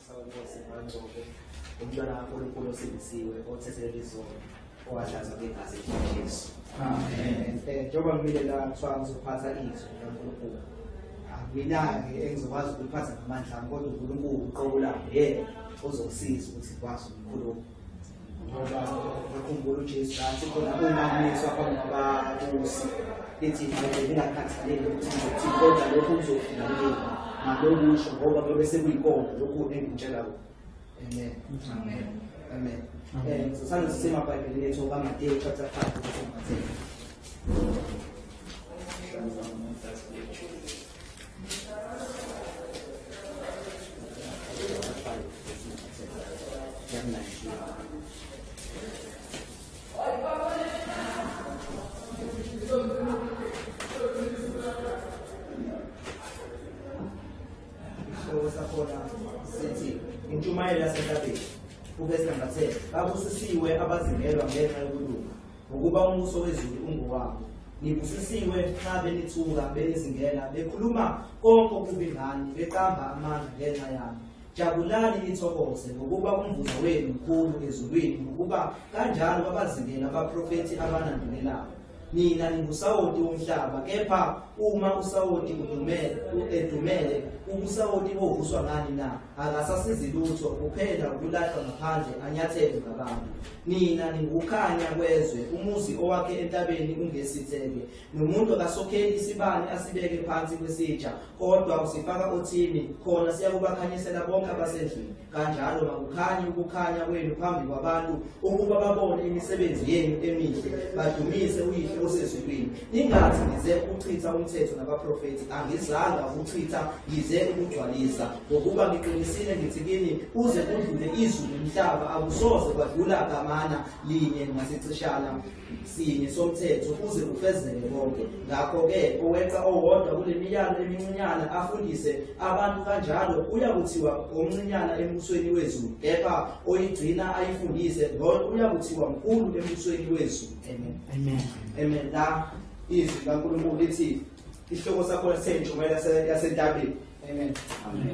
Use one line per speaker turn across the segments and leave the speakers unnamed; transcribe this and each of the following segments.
Sawubona manje umntwana kaNkulunkulu osindisiwe othethelele izono owahlanzwa ngegazi likaJesu. Amen. Njengoba ngimile la kuthiwa ngizophatha izwi likaNkulunkulu. Mina-ke engizokwazi ukuliphatha ngamandla ami kodwa uNkulunkulu uqobo lami yena ozongisiza ukuthi ngikwazi ukukhuluma. Ngoba ngikhumbula uJesu athi khona uma ngiswa phambi kwababusi lithi ngingakhathaleli ukuthi ngizothi kodwa lokho kuzofinyelela ngalokusho ngoba kuyobe sekuyikona lokhu engitshela kona. Amen. Amen. Amen. Sisanda sisema eBhayibhelini lethu kaMateyu chapter 5 verse 10. Intshumayelo yasentabeni uvesi 10 babusisiwe abazingelwa ngenxa yokulunga ngokuba umuso wezulu ungowabo. Nibusisiwe xa benithuka benizingela bekhuluma konke okubi ngani beqamba amandla ngenxa yami. Jabulani nithokoze ngokuba umvuzo wenu mkhulu ezulwini ngokuba kanjalo babazingela abaprofethi abanandulelayo. Nina ningusawoti womhlaba kepha uma usawoti edumele ubusawoti bovuswa ngani na akasasizi lutho kuphela ukulahlwa ngaphandle anyathele ngabantu. Nina ningukhanya kwezwe umuzi owakhe entabeni ungesitheke nomuntu akasokheli isibani asibeke phansi kwesitsha kodwa usifaka othini khona siyakubakhanyisela bonke abasendlini. Kanjalo makukhanye ukukhanya kwenu phambi kwabantu ukuba babone imisebenzi yenu emihle badumise uyihle osezulwini. Ningathi ngize ukuchitha umthetho nabaprofethi angizanga ukuchitha ngize ukugcwalisa ngokuba ngiqinisile ngithi kini uze kudlule izulu nomhlaba akusoze kwadlula gamana linye ngasicishana sinye somthetho kuze kufezeke konke. Ngakho-ke oweqa owodwa kule miyalo emincinyana afundise abantu kanjalo uyakuthiwa omncinyana embusweni wezulu kepha oyigcina ayifundise lona uyakuthiwa mkhulu embusweni wezulu. Amen. Amen. Amen. La izwi kaNkulunkulu lithi isihloko sakho sentshumayelo yasentabeni. Amen.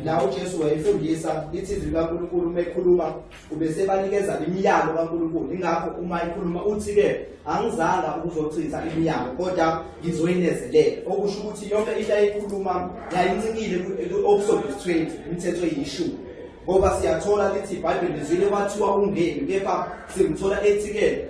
La uJesu wayefundisa lithi izwi kaNkulunkulu uma ekhuluma ubesebanikeza imiyalo kaNkulunkulu. Ingakho uma ekhuluma uthi-ke angizanga ukuzochitha imiyalo kodwa ngizoyinezelela. Okusho ukuthi yonke into ayikhuluma yayincikile ku-Exodus 20 imithetho eyishumi. Ngoba siyathola lithi iBhayibheli lizwile kwathiwa ungemi kepha simthola ethi-ke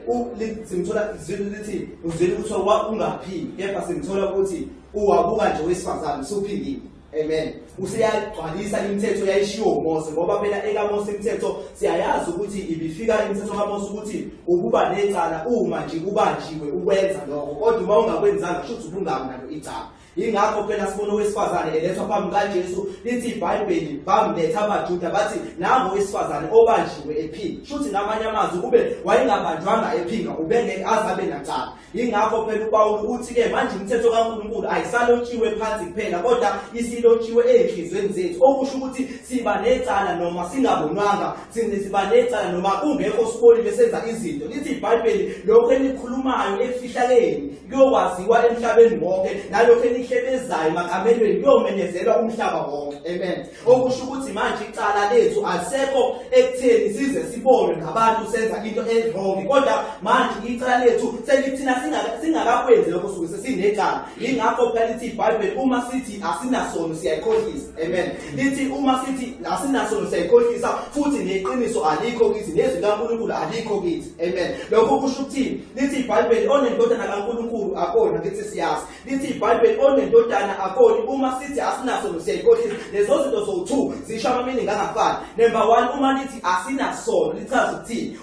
simthola lithi uzwile kuthiwa ungaphili kepha simthola ukuthi uwabuka nje wesifazane usuphilile. Amen. Usiyagcwalisa imithetho yayishiwo uMose ngoba phela ekaMose imithetho siyayazi ukuthi ibifika imithetho kaMose ukuthi ukuba necala uma nje kubanjiwe ukwenza lokho kodwa uma ungakwenzanga kusho ukuthi ubungabi nalo icala. Ingakho phela sibona owesifazane elethwa phambi kaJesu lithi iBhayibheli bamletha abaJuda bathi nango owesifazane obanjiwe ephila. Shuthi ngamanye amazwi kube wayengabanjwanga ephinga ubengeke azabe nacala. Ingakho phela uPawulu uthi-ke manje imithetho kaNkulunkulu ayisalotshiwe phansi kuphela kodwa isilotshiwe ey'nhliziyweni zethu. Okusho ukuthi siba necala noma singabonwanga siba necala noma kungekho sibolile senza izinto. Lithi iBhayibheli lokho elikhulumayo efihlakeni kuyokwaziwa emhlabeni wonke nalokho elihlebezayo makamelweni kuyomenyezelwa umhlaba wonke. Amen. Okusho ukuthi manje icala lethu alisekho ekutheni size sibonwe ngabantu senza into e-wrong kodwa manje icala lethu selithina singakakwenzi lokho suke sesinecala. Ingakho phela lithi iBhayibheli uma sithi asinasono siyayikhohlisa. Amen. Lithi uma sithi asinasono siyayikhohlisa futhi neqiniso alikho kithi nezwi kaNkulunkulu alikho kithi. Amen. Lokho kusho ukuthi lithi iBhayibheli onendodana kaNkulunkulu akona kithi siyazi. Lithi iBhayibheli onendodana akoni uma sithi asinasono siyayikhohlisa. Lezo zinto zo-2 zisho ama-meaning angafani. Number 1 uma lithi asinasono lichaza ukuthini.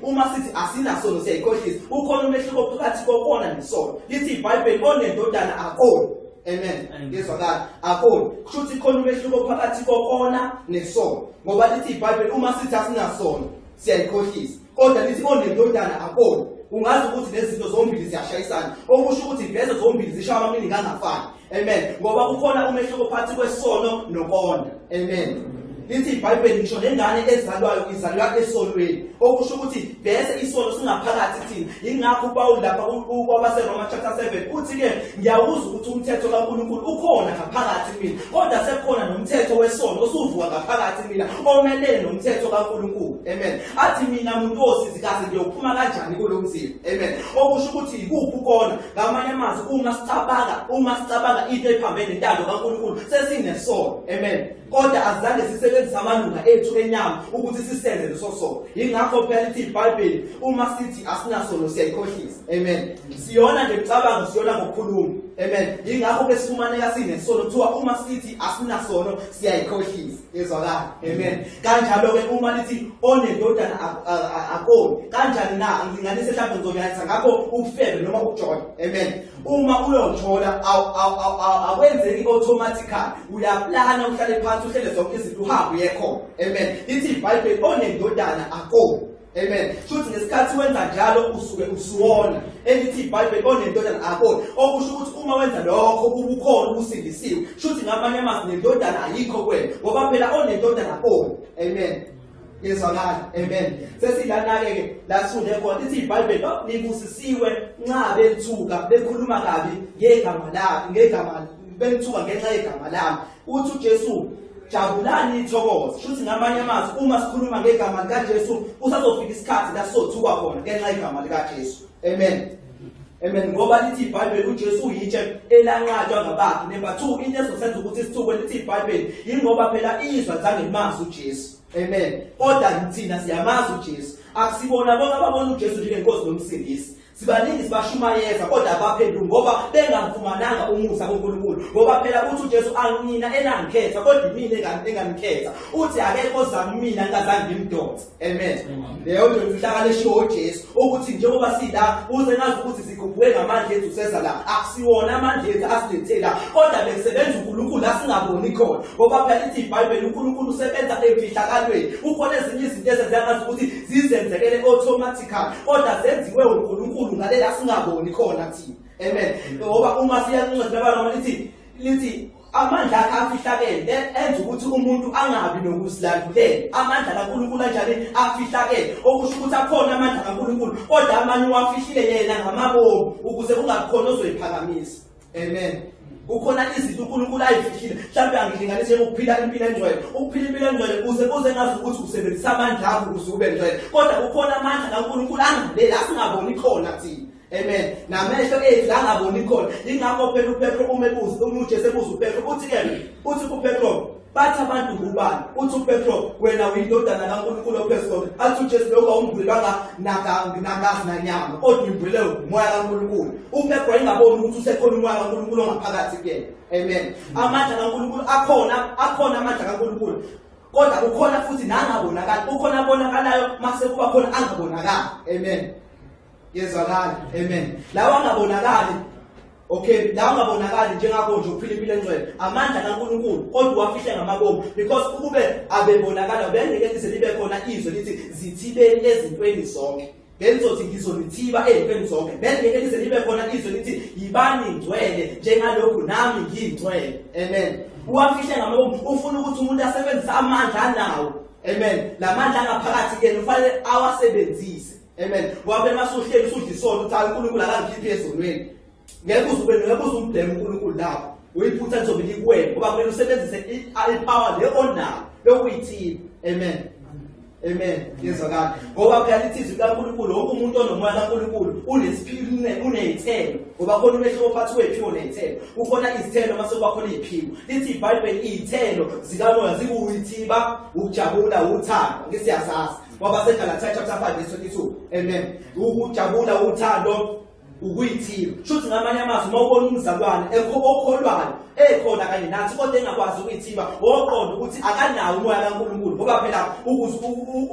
Uma sithi asinasono siyayikhohlisa ukhona umehluko phakathi kokona nesono. Lithi iBhayibheli onendodana akoni. Amen. Ngizwakala akoni kusho ukuthi khona umehluko phakathi kokona nesono ngoba lithi iBhayibheli uma sithi asinasono siyayikhohlisa kodwa lithi onendodana akoni. Ungazi ukuthi lezi zinto zombili ziyashayisana. Okusho ukuthi lezo zombili zisho ama-meaning angafani. Amen. Ngoba kukhona umehluko phakathi kwesono nokona. Amen. lithi iBhayibheli ngisho nengane ezalwayo izalwa esolweni okusho ukuthi bese isono singaphakathi thina ingakho uPaul lapha kwabaseRoma chapter 7 uthi ke ngiyawuza ukuthi umthetho kaNkulunkulu ukhona ngaphakathi mina kodwa sekukhona nomthetho wesono osuvuka ngaphakathi mina omelene nomthetho kaNkulunkulu amen athi mina muntu osizikazi ngiyophuma kanjani kulo mzimba amen okusho ukuthi ikuphi ukona ngamanye amazwi uma sicabanga into ephambene nentando kaNkulunkulu sesinesono amen kodwa azange sisebenzise amalunga ethu enyama ukuthi sisenze leso sono ingakho phela lithi iBhayibheli uma sithi asinasono siyayikhohlisa amen siyona nje ucabango siyona ngokukhuluma amen ingakho ke sifumaneka sinesono kuthiwa uma sithi asinasono siyayikhohlisa ezwakala amen kanjalo ke uma lithi onendodana akoni kanjani na ngilinganise mhlawumbe ngizokuyanisa ngakho ukufebe noma ukujola amen uma uyojola akwenzeki automatically uyaplana uhlale phansi uhlele zonke izinto uhambe uyekhona amen lithi iBhayibheli onendodana akoni amen futhi ngesikhathi wenza njalo usuke usuwona elithi iBhayibheli onendodana akoni okusho ukuthi uma wenza lokho kubukhona ubusindisiwe futhi ngamanye amazwi nendodana ayikho kwena ngoba phela onendodana akoni amen yezwakala amen sesilana-ke la sifunde khona lithi iBhayibheli nibusisiwe nxa bethuka bekhuluma kabi ngegama bethuka ngenxa yegama lami uthi uJesu jabulani ithokoze futhi ngamanye amazwi uma sikhuluma ngegama likaJesu usazofika isikhathi la sizothuka khona ngenxa yegama likaJesu amen amen ngoba lithi iBhayibheli uJesu uyitshe elanqatshwa ngabakhe number 2 into ezosenza ukuthi sithukwe lithi iBhayibheli ingoba phela izwa zange limazi uJesu amen kodwa thina siyamazi uJesu akusibona bonke ababona uJesu njengenkosi nomsindisi sibaningi sibashumayeza kodwa abaphendula ngoba bengafumananga umusa kaNkulunkulu ngoba phela uthi uJesu angina enangikhetha kodwa mina enganikhetha uthi akekho zami mina ngazange ngimdonse amen leyo nje umhlakalo eshiwo uJesu ukuthi njengoba sila uze nazi ukuthi sikhuphuke ngamandla ethu seza la akusiwona amandla ethu asilethela kodwa bekusebenza uNkulunkulu asingaboni khona ngoba phela lithi iBhayibheli uNkulunkulu usebenza emfihlakalweni ukhona ezinye izinto ezenza ukuthi zizenzekele automatically kodwa zenziwe uNkulunkulu ngalela singaboni khona thina amen ngoba uma siyancwadi labantu lithi amandla akhe afihlakele enza ukuthi umuntu angabi nokusilandulela amandla kaNkulunkulu kanjani afihlakele okusho ukuthi akhona amandla kaNkulunkulu kodwa amanye wafihlile yena ngamabomu ukuze kungakhona ozoyiphakamisa amen ukhona izinto uNkulunkulu ayifihlile mhlawumbe angilinganise ukuphila impilo engcwele ukuphila impilo engcwele uze ngazi ukuthi usebenzisa amandla akho ukuze ube ngcwele kodwa ukhona amandla kaNkulunkulu angalela asingaboni khona thina amen namehlo ethu angaboni khona ingakho phela uPetro umebuza uJesu ebuza uPetro uthi kuPetro bathi abantu ngubani uthi uPetro wena uyindodana kaNkulunkulu ophezulu athi uJesu lokho umbulelanga nakazi nanyama kodwa umbulele umoya kaNkulunkulu uPetro ingaboni ukuthi usekhona umoya kaNkulunkulu ongaphakathi kuyena amen amandla kaNkulunkulu akhona amandla kaNkulunkulu kodwa kukhona futhi nangabonakala ukhona abonakalayo mase kuba khona angabonakali amen yezwakala amen lawa angabonakali okay la ungabonakali njengakho nje uphila impilo engcwele amandla kaNkulunkulu kodwa wafihle ngamabomu because ukube abebonakala bengeke libe khona izwe lithi zithibeni ezintweni zonke benzothi ngizolithiba ezintweni zonke bengeke libe khona izwe lithi yibani ingcwele njengalokhu nami ngingcwele amen uwafihle ngamabomu ufuna ukuthi umuntu asebenzise amandla anawo amen lamandla angaphakathi kuyena ufanele awasebenzise amen ngoba masuhleli usudlisona uthi uNkulunkulu akangikhiphi ezonweni ngeke uze umblame uNkulunkulu lapho uyiphutha lizobe likuwena ngoba kumele usebenzise ipower le onayo lokuyithiba amen amen yezwakala ngoba phela lithi izwi kaNkulunkulu wonke umuntu onomoya kaNkulunkulu unesiphiwo unezithelo ngoba khona umehlo ophathi wephiwo nezithelo ukhona izithelo mase kuba khona iziphiwo lithi iBhayibheli izithelo zikamoya zikuyithiba ukujabula uthando ngesiyasazi ngoba seGalatia chapter 5 verse 22 amen ukujabula uthando ukuyithiba futhi ngamanye amazwi uma ubona umzalwane okholwayo ekhona kanye nathi kodwa engakwazi ukuyithiba woqonda ukuthi akanawo umoya kaNkulunkulu ngoba phela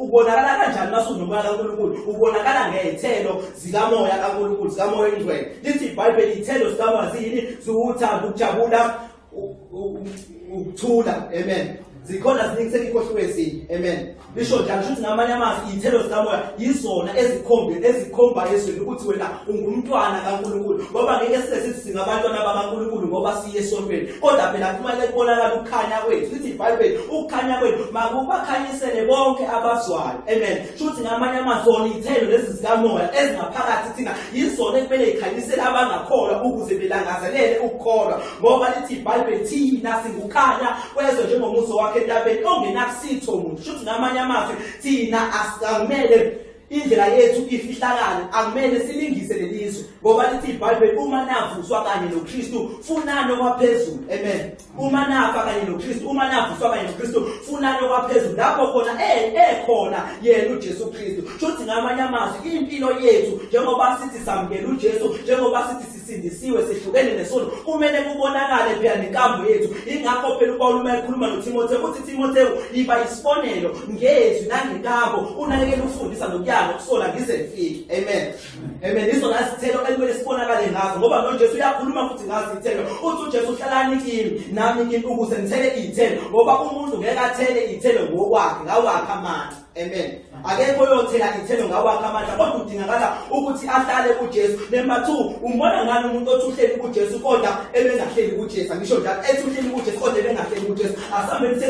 ubonakala kanjani mase unomoya kaNkulunkulu ubonakala ngezithelo zikamoya kaNkulunkulu zikamoya engcwele lithi iBhayibheli izithelo zikamoya ziyini ziwuthando ukujabula ukuthula amen zikhona ziningi selikhohliwe ezinye. Amen. Bisho njalo ukuthi ngamanye amazwi izithelo zikamoya yizona ezikhomba ezweni ukuthi wena ungumntwana kaNkulunkulu. Ngoba ngeke sithi singabantwana bakaNkulunkulu ngoba siye esontweni. Kodwa phela kumele kubonakala ukukhanya kwethu. Lithi iBhayibheli ukukhanya kwethu makubakhanyisele bonke abazwayo. Amen. Shuthi ngamanye amazwi izithelo lezi zikamoya ezingaphakathi thina yizona ekumele ikhanyisele abangakholwa ukuze belangazelele ukukholwa. Ngoba lithi iBhayibheli thina singukhanya kwezwe njengomuso wakhe entabeni ongenakusitho umuntu. Shuthi ngamanye amazwi thina asikumele indlela yethu ifihlakala, akumele silingise lelizwe. Ngoba lithi iBhayibheli uma navuswa kanye noKristu funani okwaphezulu. Amen. Uma nafa kanye noKristu, uma navuswa kanye noKristu funani okwaphezulu, lapho khona ekhona yena uJesu Kristu. Shuthi ngamanye amazwi impilo yethu njengoba sithi samukela uJesu, njengoba sithi sisindisiwe sehlukene nesono, kumele kubonakale phela nenkambo yethu. Ingakho phela uPaul uma ekhuluma noTimotheo uthi Timotheo yiba isibonelo ngezwi nangenkambo, unakekele ufundisa nokuya ukusola ngize ngifike. Amen. Amen. Izona izithelo ekumele sibonakale ngazo ngoba noJesu uyakhuluma futhi ngazo izithelo. Uthi uJesu hlalani kimi nami kimi ukuze ngithele izithelo, ngoba umuntu ngeke athele izithelo ngokwakhe ngawakhe amandla. Amen. Akekho yothela izithelo ngawakhe amandla, kodwa udingakala ukuthi ahlale kuJesu. Number 2, umbona ngani umuntu othi uhleli kuJesu kodwa ebengahleli kuJesu? Ngisho njalo ethi uhleli kuJesu kodwa ebengahleli kuJesu. Asambe lithi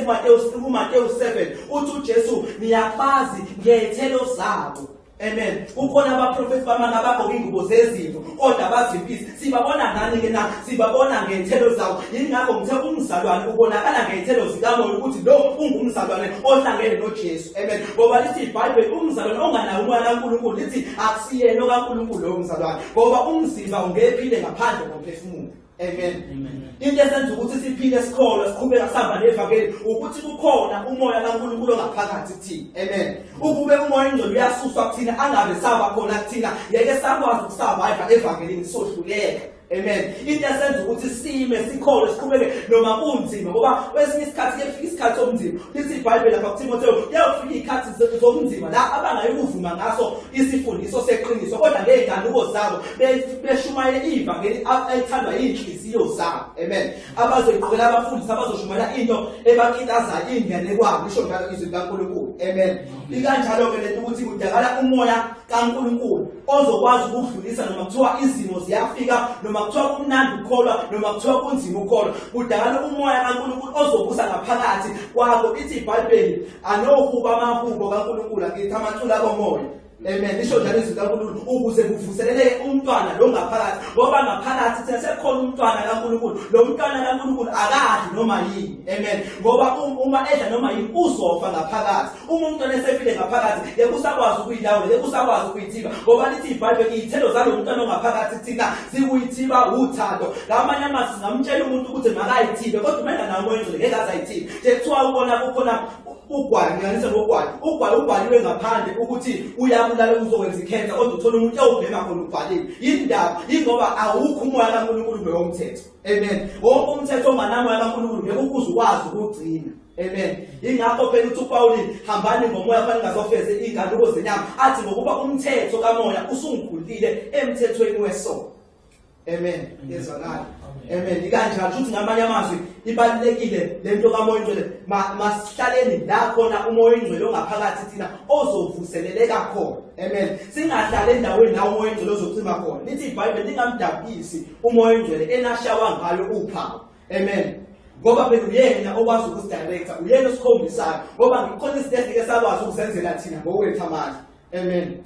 kuMateyu 7 uthi uJesu niyabazi ngezithelo zabo. Amen. Kukhona abaprofeti bamanga abagqoka ingubo zezimvu kodwa bazimpisi. Sibabona ngani ke na? Sibabona ngezithelo zawo. Yingakho ngithe umzalwane ubonakala ngezithelo zikamoya ukuthi lo ungumzalwane ohlangene noJesu. Amen. Ngoba lithi iBhayibheli umzalwane onganayo umoya kaNkulunkulu lithi akusiyena kaNkulunkulu lo mzalwane, ngoba umzimba ungephile ngaphandle komphefumulo. Amen. Into esenza ukuthi siphile sikholwa siqhubeka sihamba nevangeli ukuthi kukhona umoya kaNkulunkulu ongaphakathi kuthina. Amen. Ukube umoya ingcwele uyasuswa kuthina angabe saba khona kuthina, yeke sakwazi ukusurvive evangelini sohluleka. Amen. Into esenza ukuthi sime sikholwe siqhubeke noma kunzima, ngoba kwesinye isikhathi kuyafika isikhathi somzimba. Lithi iBhayibheli lapha kuTimotheo kuyafika izikhathi zomzimba la abangayikuvuma ngaso isifundiso seqiniso, kodwa ngeenganuko zabo beshumayele ivangeli elithandwa yinhliziyo zabo. Amen. Abazoyiqhubela abafundisi abazoshumayela into ebakitazayo ingene kwabo, isho njalo izwi likaNkulunkulu. Amen. Ikanjalo ke lento ukuthi kudingakala umoya kaNkulunkulu ozokwazi ukudlulisa noma kuthiwa izimo ziyafika, noma kuthiwa kumnandi ukukholwa, noma kuthiwa kunzima ukukholwa. Kudingakala umoya kaNkulunkulu ozobusa ngaphakathi kwakho. Ithi iBhayibheli anokuba amahubo kaNkulunkulu akithi amathula komoya. Amen. Isho njalo izwi likaNkulunkulu ukuze kuvuseleleke umntwana lo ngaphakathi, ngoba ngaphakathi thina sekhona umntwana kaNkulunkulu. Lo mntwana kaNkulunkulu akadli noma yini. Amen. Ngoba uma edla noma yini uzofa ngaphakathi. Uma umntwana esefile ngaphakathi yeke usakwazi ukuyilawula, yeke usakwazi ukuyithiba, ngoba lithi iBhayibheli izithelo zalo mntwana ongaphakathi thina zikuyithiba uthando. Ngamanye amazwi singamtshela umuntu ukuthi makayithibe, kodwa umenza nawo umoya ingcwele ngeke azayithibe. Nje kuthiwa ubona kukhona ugwayi, ngiyanisa ngogwayi. Ugwayi ubhaliwe ngaphandle ukuthi uyabulala uzokwenza ikhensa, kodwa uthola umuntu ewubhema khona ubhaliwe. Yindaba yingoba awukho umoya kaNkulunkulu ngomthetho. Amen. Wonke umthetho onganamoya kaNkulunkulu ngeke ukuze ukwazi ukugcina. Amen. Ingakho phela uthi uPaul hambani ngomoya phela ngazofeze ingaluko zenyama, athi ngokuba umthetho kamoya usungkhulile emthethweni wesono. Amen. Yezwakala. Amen. Ikanjalo futhi ngamanye amazwi ibalulekile lento kamoya ingcwele masihlaleni la khona umoya ingcwele ongaphakathi thina ozovuseleleka khona. Amen. Singahlala endaweni la umoya ingcwele ozocima khona. Lithi iBhayibheli lingamdabisi umoya ingcwele enashawa ngalo uphawu. Amen. Ngoba phela uyena okwazi ukusidirector, uyena osikhombisayo, ngoba ngikhona izinto ezike sakwazi ukusenzela thina ngokwethu amandla. Amen.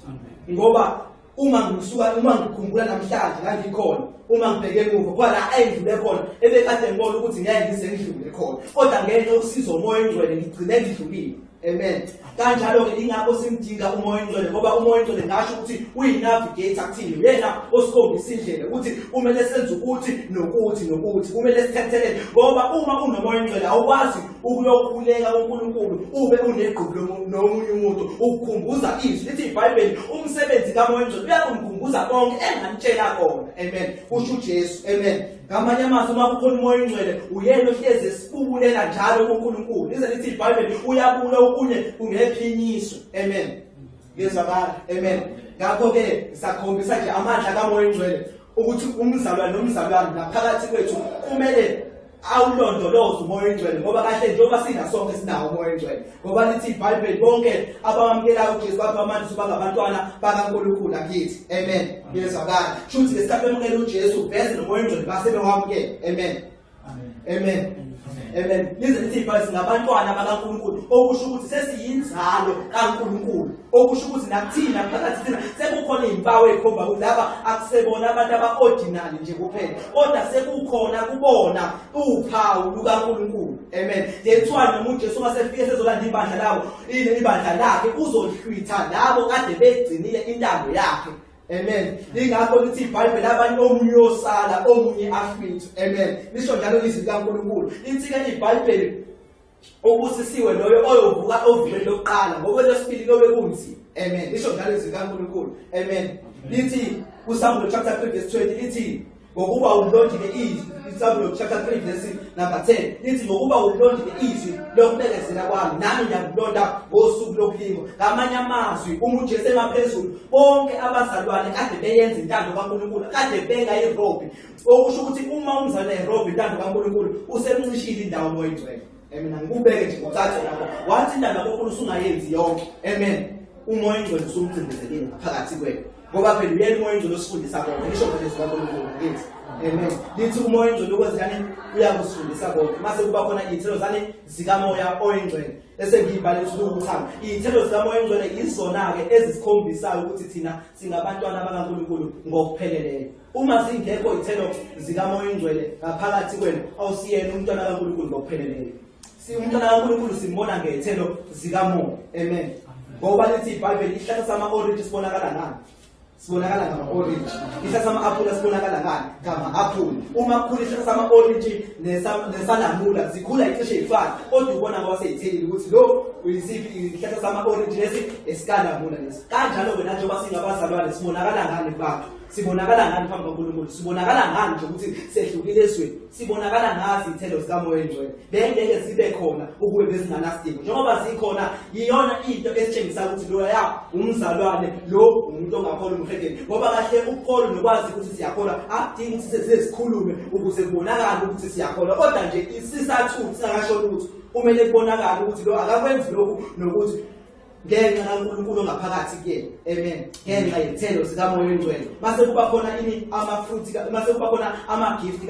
Ngoba uma ngikhumbula namhlanje la ngikhona, uma ngibheke emuva kwala ayidlule khona ebekade ngibona ukuthi ngeke ngidlule khona, kodwa ngenxa yosizo umoya ingcwele ngigcine ngidlulile. Amen. Kanjalo ke ingakho simdinga umoya ingcwele, ngoba umoya ingcwele ngasho ukuthi uyinavigator kuthini, yena osikhombisa indlela ukuthi kumele senze ukuthi nokuthi kumele sithethelele, ngoba uma unomoya ingcwele awukwazi ukuyokhuleka uNkulunkulu ube uneqhubu nomunye umuntu ukukhumbuza izwi. Lithi iBhayibheli umsebenzi kamoya ingcwele uyakumkhumbuza konke engamtshela kona. Amen. Kusho uJesu. Amen. Ngamanye amazwi uma kukhona umoya ingcwele uyena ohlezi esibubulela njalo kuNkulunkulu. Lize lithi iBhayibheli uyabula okunye kungephinyiswe. Amen. Ngezwakala. Amen. Ngakho ke sakhombisa nje amandla kamoya ingcwele ukuthi umzalwane nomzalwane naphakathi kwethu kumele awulondoloze umoya oyingcwele ngoba kahle njengoba sina sonke sinawo umoya oyingcwele ngoba lithi iBhayibheli bonke abamamukelayo uJesu bangabantwana bangabantwana bakaNkulunkulu akithi amen yezwakala futhi lesikhathi bemukela uJesu veze nomoya oyingcwele base bewamukela amen amen amen lize lithi iBhayibheli singabantwana bakaNkulunkulu okusho ukuthi sesiyinzalo kaNkulunkulu okusho ukuthi nakuthina phakathi thina sekukhona izimpawu ezikhomba ukuthi laba akusebona abantu aba-ordinary nje kuphela kodwa sekukhona kubona uphawu lukaNkulunkulu amen yethiwa noma uJesu masefike sezolanda ibandla lawo ibandla lakhe uzohlwitha labo kade begcinile intando yakhe amen ingakho lithi iBhayibheli abanye omunye osala omunye ahlwithwe amen lisho njalo izwi likaNkulunkulu lithi ke iBhayibheli ubusisiwe loyo oyovuka ovukeni lokuqala ngokwelesibili lobe kunzi amen lisho njalo izwi likaNkulunkulu amen lithi kuSamuel chapter 3 verse 20 lithi ngokuba ulondile izwi Samuel chapter 3 verse number 10 lithi ngokuba ulondile izwi lokubekezela kwami nami ngiyakulonda ngosuku lokulingo ngamanye amazwi uma uJesu emaphezulu bonke abazalwane kade beyenza intando kaNkulunkulu kade benga iRobhi okusho ukuthi uma umzalwane iRobhi intando kaNkulunkulu usemncishile indawo moyingcwele amen angikubeke nje ngothathe lapho wathi intando kaNkulunkulu usungayenzi yonke amen umoya oyingcwele usumcindezelile phakathi kwethu ngoba phela uyena umoya oyingcwele osifundisa konke lisho nje kaNkulunkulu ngithi amen lithi umoya oyingcwele ukwenzani uyakusifundisa konke mase kuba khona izithelo zane zikamoya oyingcwele bese ngiyibhala ukuthama izithelo zikamoya oyingcwele izona ke ezisikhombisa ukuthi thina singabantwana bakaNkulunkulu ngokupheleleyo uma singekho izithelo zikamoya oyingcwele ngaphakathi kwenu awusiyena umntwana kaNkulunkulu ngokupheleleyo umntwana kaNkulunkulu simbona ngezithelo zikamoya amen ngoba lithi iBhayibheli isihlahla sama-orange sibonakala ngani sibonakala ngama-orange isihlahla sama-aphula sibonakala ngani ngama-aphula uma kukhula isihlahla sama-orange nesalamula zikhula icishe ifana kodwa ubona ngoba seyithelile ukuthi lo uyisiphi isihlahla sama-orange lesi esikalamula lesi kanjalo wena njengoba singabazalwane sibonakala ngani bantu sibonakala ngani phambi kaNkulunkulu sibonakala ngani nje ukuthi sehlukile esweni sibonakala ngazi izithelo zikamoya oyingcwele bengeke zibe khona ukube bezinganasidingo njengoba zikhona yiyona into esitshengisa ukuthi lo ya umzalwane lo umuntu ongakholwa umhedeni ngoba kahle ukukholwa nokwazi ukuthi siyakholwa akudingi ukuthi sizikhulume ukuze kubonakale ukuthi siyakholwa kodwa nje isisathu singakasho ukuthi kumele kubonakale ukuthi lo akakwenzi lokhu nokuthi ngenxa kaNkulunkulu ongaphakathi kuyena amen ngenxa yezithelo zikamoya oyingcwele mase kuba khona ini ama-fruit mase kuba khona ama-gift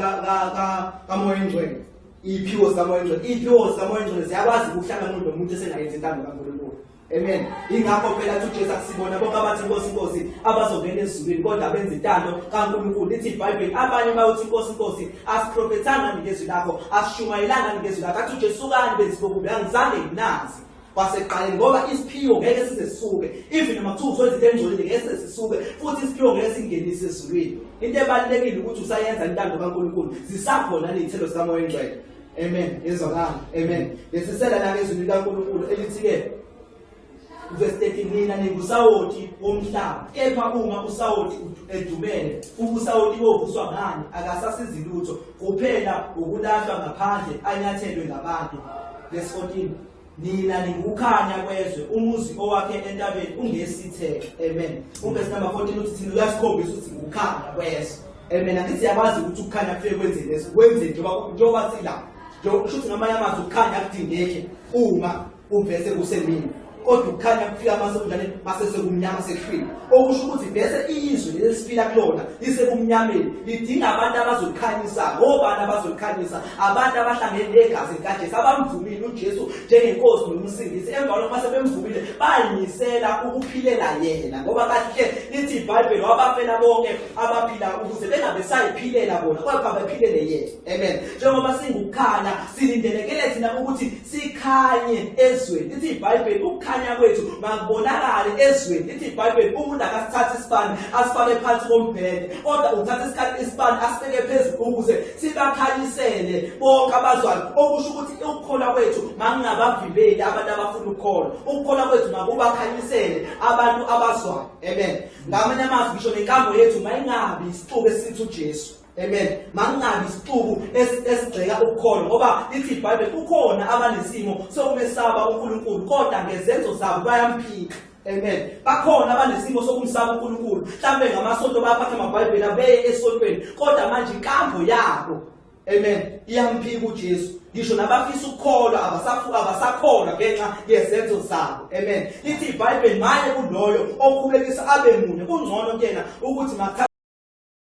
kamoya oyingcwele iy'phiwo zikamoya oyingcwele iy'phiwo zikamoya oyingcwele ziyakwazi ukuhlangana nomuntu esengayenzi intando kaNkulunkulu amen ingakho phela uthi uJesu akusibona bonke abathi inkosi inkosi abazongena ezulwini kodwa benza intando kaNkulunkulu lithi iBhayibheli abanye bayothi inkosi inkosi asiprofethanga ngezwi lakho asishumayelanga ngezwi lakho athi uJesu kani benzi bokubi angizange nginazi kwaseqaleni ngoba isiphiwo ngeke size sisuke even noma kuthiwa usenze into engcolile ngeke size sisuke futhi isiphiwo ngeke singenise ezulwini into ebalulekile ukuthi usayenza intando kaNkulunkulu zisakhona lezithelo zikamoya oyingcwele amen yezwakala amen lesisela la ngezwi likaNkulunkulu elithi-ke verse 13 mina ningusawoti womhlaba kepha uma usawoti edumele ubusawoti bovuswa ngani akasasizi lutho kuphela ukulahlwa ngaphandle anyathelwe ngabantu verse 14 nina ningukhanya kwezwe umuzi owakhe entabeni ungesitheke amen verse number 14 uthi thina uyasikhombisa ukuthi ngukhanya kwezwe amen angithi siyakwazi ukuthi ukukhanya kufike kwenzeni leso kwenze njengoba sila njengoba shuthi ngamanye amazwi ukukhanya akudingeki uma uvese kusemini kodwa ukukhanya kufika mase sekumnyama sekuhlwini okusho ukuthi bese izwe lesifila kulona lisekumnyameni lidinga abantu abazolikhanyisa ngobani abazolikhanyisa abantu abahlangene negazi likaJesu abamvumile uJesu njengenkosi nomsindisi emva lokho mase bemvumile bayimisela ukuphilela yena ngoba kahle lithi iBhayibheli wabafela bonke abaphila ukuze bengabe sayiphilela bona kodwa bephilele yena amen njengoba singukukhanya silindelekele thina ukuthi sikhanye ezweni lithi iBhayibheli ukukhanya kwethu makubonakale ezweni lithi iBhayibheli umuntu akasithatha isibani asifake phansi kombhede kodwa uthatha isibani asibeke phezulu ukuze sibakhanyisele bonke abazwayo okusho ukuthi ukukholwa kwethu makungabavimbeli abantu abafuna ukukholwa ukukholwa kwethu makubakhanyisele abantu abazwayo amen ngamanye amazwi ngisho nenkambo yethu mayingabi isixuku esithi uJesu amen mangabi isixuku esigxeka ukukholwa ngoba lithi iBhayibheli kukhona abanesimo sokumesaba uNkulunkulu kodwa ngezenzo zabo bayamphika amen bakhona abanesimo sokumsaba uNkulunkulu mhlambe ngamasonto bayaphatha amaBhayibheli abeye esontweni kodwa manje inkambo yabo amen, iyamphika uJesu. Ngisho nabafisa ukukholwa abasakholwa ngenxa yezenzo zabo, amen. Lithi iBhayibheli manje kuloyo okhulekisa abe munye kungcono kuyena ukuthi